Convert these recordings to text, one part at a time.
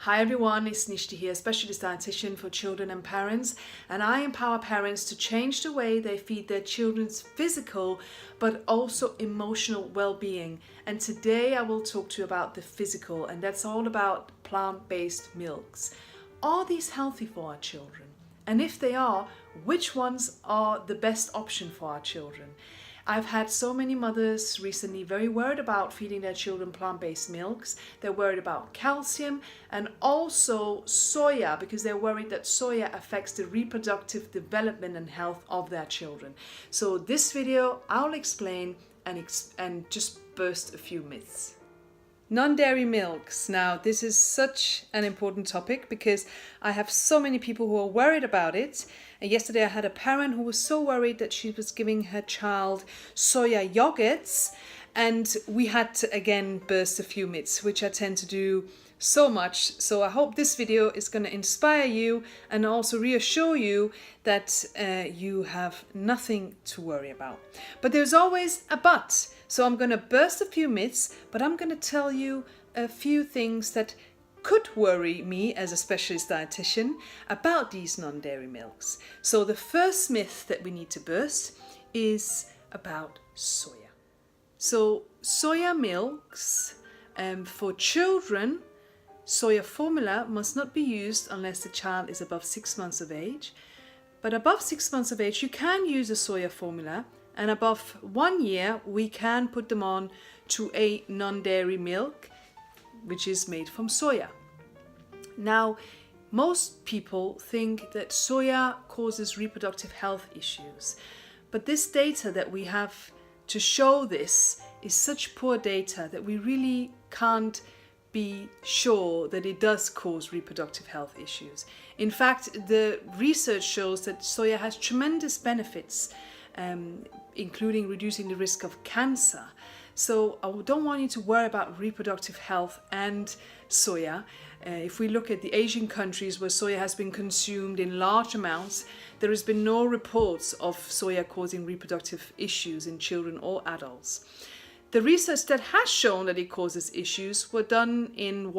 Hi everyone, it's Nishti here, specialist dietitian for children and parents, and I empower parents to change the way they feed their children's physical but also emotional well-being. And today I will talk to you about the physical, and that's all about plant-based milks. Are these healthy for our children? And if they are, which ones are the best option for our children? I've had so many mothers recently very worried about feeding their children plant-based milks. They're worried about calcium and also soya, because they're worried that soya affects the reproductive development and health of their children. So this video, I'll explain and just burst a few myths. Non-dairy milks. Now, this is such an important topic because I have so many people who are worried about it. And yesterday I had a parent who was so worried that she was giving her child soya yogurts, and we had to again burst a few myths, which I tend to do so much. So I hope this video is going to inspire you and also reassure you that you have nothing to worry about. But there's always a but. So I'm going to burst a few myths, but I'm going to tell you a few things that could worry me as a specialist dietitian about these non-dairy milks. So the first myth that we need to burst is about soya. So soya milks for children, soya formula must not be used unless the child is above 6 months of age. But above 6 months of age, you can use a soya formula, and above 1 year, we can put them on to a non-dairy milk, which is made from soya. Now, most people think that soya causes reproductive health issues, but this data that we have to show this is such poor data that we really can't be sure that it does cause reproductive health issues. In fact, the research shows that soya has tremendous benefits, including reducing the risk of cancer. So I don't want you to worry about reproductive health and soya. If we look at the Asian countries where soya has been consumed in large amounts, there has been no reports of soya causing reproductive issues in children or adults. The research that has shown that it causes issues were done in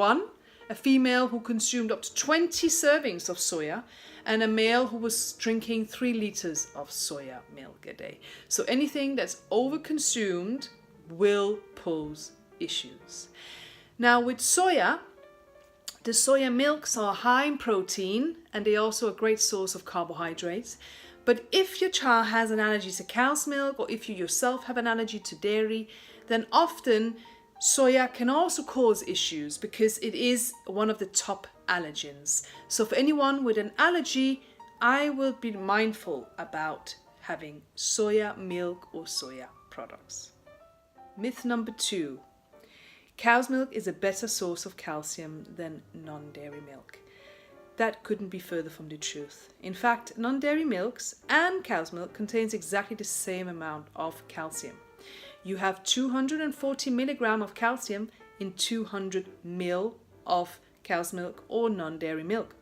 a female who consumed up to 20 servings of soya, and a male who was drinking 3 liters of soya milk a day. So anything that's overconsumed will pose issues. Now with soya, the soya milks are high in protein, and they're also a great source of carbohydrates. But if your child has an allergy to cow's milk, or if you yourself have an allergy to dairy, then often soya can also cause issues because it is one of the top allergens. So for anyone with an allergy, I will be mindful about having soya milk or soya products. Myth number 2. Cow's milk is a better source of calcium than non-dairy milk. That couldn't be further from the truth. In fact, non-dairy milks and cow's milk contains exactly the same amount of calcium. You have 240 milligrams of calcium in 200 ml of cow's milk or non-dairy milk.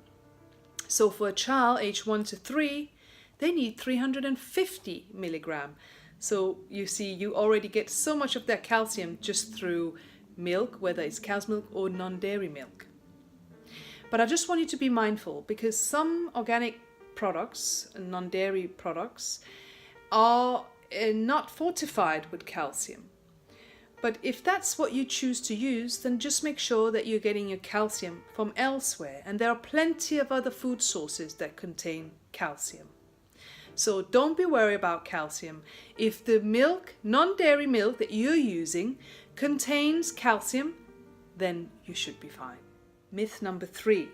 So for a child aged 1 to 3, they need 350 milligrams. So you see, you already get so much of that calcium just through milk, whether it's cow's milk or non-dairy milk. But I just want you to be mindful, because some organic products, non-dairy products, are not fortified with calcium. But if that's what you choose to use, then just make sure that you're getting your calcium from elsewhere. And there are plenty of other food sources that contain calcium. So don't be worried about calcium. If the milk, non-dairy milk that you're using contains calcium, then you should be fine. Myth number 3.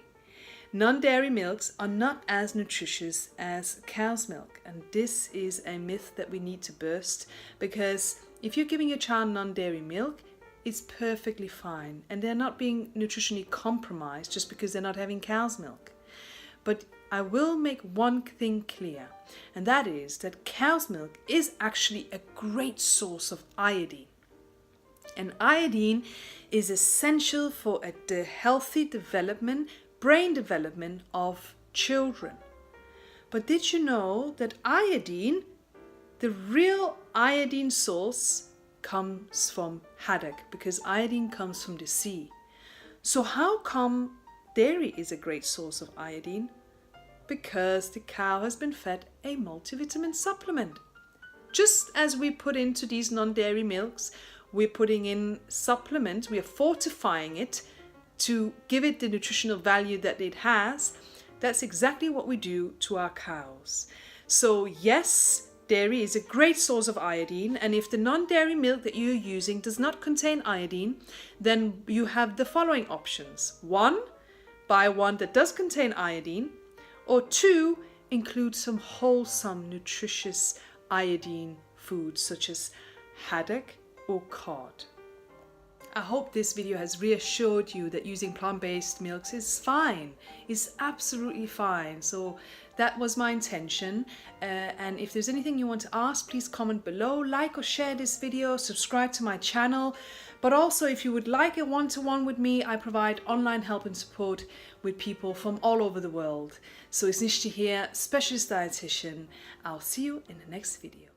Non-dairy milks are not as nutritious as cow's milk, and this is a myth that we need to burst, because if you're giving your child non-dairy milk, it's perfectly fine, and they're not being nutritionally compromised just because they're not having cow's milk. But I will make one thing clear, and that is that cow's milk is actually a great source of iodine. And iodine is essential for the healthy development, brain development of children. But did you know that iodine, the real iodine source, comes from haddock, because iodine comes from the sea. So how come dairy is a great source of iodine? Because the cow has been fed a multivitamin supplement. Just as we put into these non-dairy milks, we're putting in supplements, we are fortifying it to give it the nutritional value that it has. That's exactly what we do to our cows. So yes, dairy is a great source of iodine, and if the non-dairy milk that you're using does not contain iodine, then you have the following options. 1, buy one that does contain iodine, or 2, include some wholesome, nutritious iodine foods such as haddock or cod. I hope this video has reassured you that using plant-based milks is fine, is absolutely fine. So that was my intention. And if there's anything you want to ask, please comment below, like or share this video, subscribe to my channel. But also, if you would like a one-to-one with me, I provide online help and support with people from all over the world. So it's Nishti here, specialist dietitian. I'll see you in the next video.